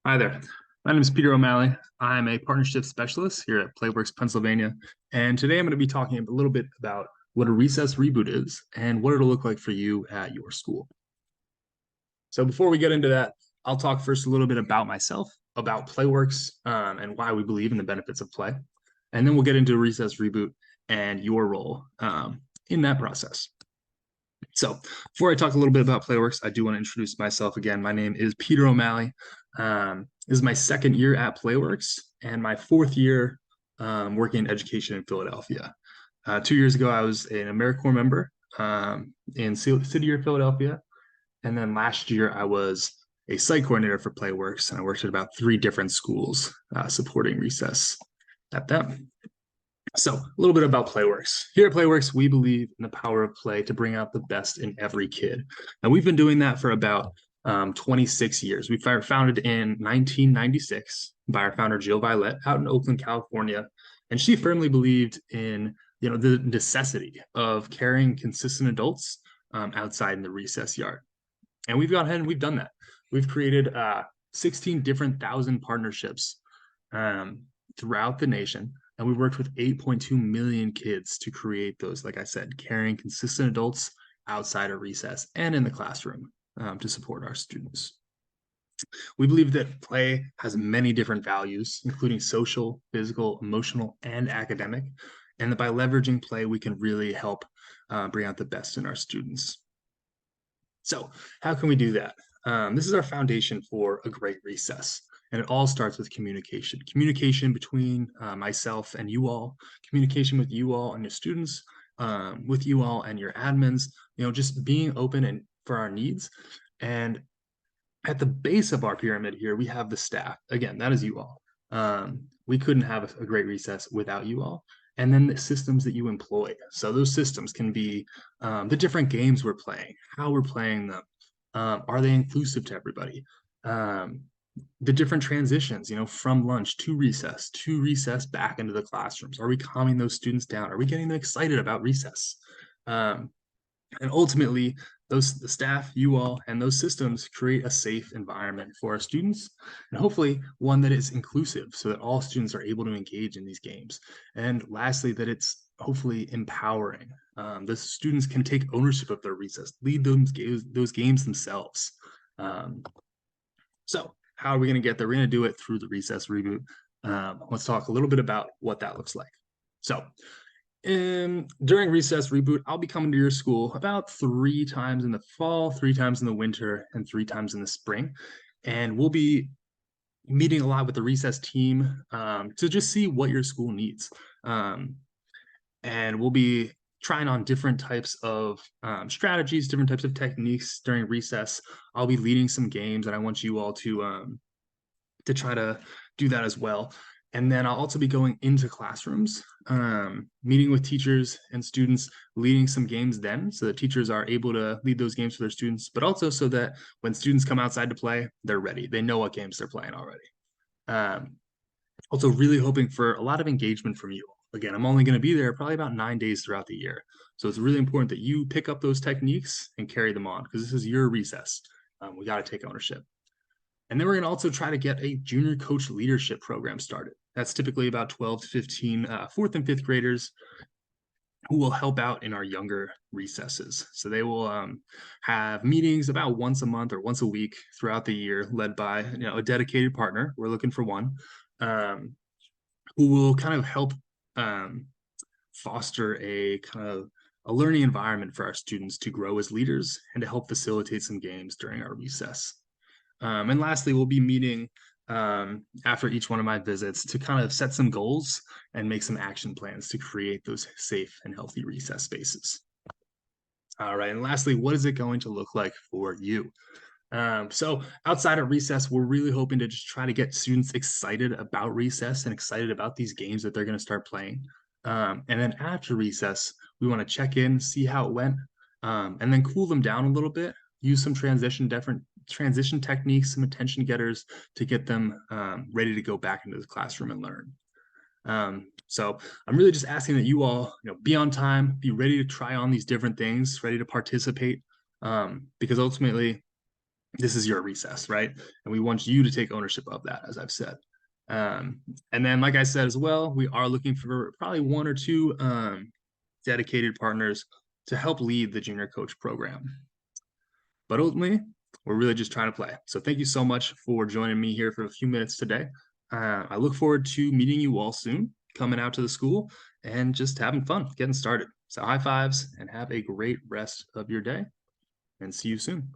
Hi there. My name is Peter O'Malley. I'm a partnership specialist here at Playworks, Pennsylvania. And today I'm going to be talking a little bit about what a recess reboot is and what it'll look like for you at your school. So before we get into that, I'll talk first a little bit about myself, about Playworks, and why we believe in the benefits of play. And then we'll get into recess reboot and your role in that process. So before I talk a little bit about Playworks, I do want to introduce myself again. My name is Peter O'Malley. This is my second year at Playworks and my fourth year working in education in Philadelphia. 2 years ago, I was an AmeriCorps member in City of Philadelphia. And then last year, I was a site coordinator for Playworks, and I worked at about three different schools supporting recess at them. So, a little bit about Playworks. Here at Playworks, we believe in the power of play to bring out the best in every kid. And we've been doing that for about 26 years. We founded in 1996 by our founder, Jill Violet, out in Oakland, California. And she firmly believed in the necessity of carrying consistent adults outside in the recess yard. And we've gone ahead and we've done that. We've created 16 different thousand partnerships throughout the nation. And we worked with 8.2 million kids to create those, like I said, caring, consistent adults outside of recess and in the classroom to support our students. We believe that play has many different values, including social, physical, emotional, and academic. And that by leveraging play, we can really help bring out the best in our students. So, how can we do that? This is our foundation for a great recess. And it all starts with communication. Communication between myself and you all, communication with you all and your students, with you all and your admins, just being open and for our needs. And at the base of our pyramid here, we have the staff. Again, that is you all. We couldn't have a great recess without you all. And then the systems that you employ. So those systems can be the different games we're playing, how we're playing them. Are they inclusive to everybody? The different transitions, from lunch to recess, back into the classrooms. Are we calming those students down? Are we getting them excited about recess? And ultimately, the staff, you all, and those systems create a safe environment for our students, and hopefully one that is inclusive so that all students are able to engage in these games. And lastly, that it's hopefully empowering. The students can take ownership of their recess, lead those games themselves. So how are we going to get there? We're going to do it through the recess reboot. Let's talk a little bit about what that looks like. So during recess reboot, I'll be coming to your school about 3 times in the fall, 3 times in the winter, and 3 times in the spring. And we'll be meeting a lot with the recess team to just see what your school needs. And we'll be trying on different types of strategies, different types of techniques during recess. I'll be leading some games, and I want you all to try to do that as well. And then I'll also be going into classrooms, meeting with teachers and students, leading some games then, so that teachers are able to lead those games for their students, but also so that when students come outside to play, they're ready. They know what games they're playing already. Also, really hoping for a lot of engagement from you. Again, I'm only going to be there probably about 9 days throughout the year. So it's really important that you pick up those techniques and carry them on because this is your recess. We got to take ownership. And then we're going to also try to get a junior coach leadership program started. That's typically about 12 to 15 fourth and fifth graders who will help out in our younger recesses. So they will have meetings about once a month or once a week throughout the year, led by a dedicated partner. We're looking for one who will kind of help foster a kind of a learning environment for our students to grow as leaders and to help facilitate some games during our recess. And lastly, we'll be meeting after each one of my visits to kind of set some goals and make some action plans to create those safe and healthy recess spaces. All right. And lastly, what is it going to look like for you? So outside of recess, we're really hoping to just try to get students excited about recess and excited about these games that they're going to start playing. And then after recess, we want to check in, see how it went, and then cool them down a little bit, use some different transition techniques, some attention getters to get them ready to go back into the classroom and learn. So I'm really just asking that you all, be on time, be ready to try on these different things, ready to participate, because ultimately this is your recess, right? And we want you to take ownership of that, as I've said. Um, and then, like I said as well, we are looking for probably one or two dedicated partners to help lead the junior coach program. But ultimately, we're really just trying to play. So thank you so much for joining me here for a few minutes today. I look forward to meeting you all soon, coming out to the school and just having fun, getting started. So high fives and have a great rest of your day and see you soon.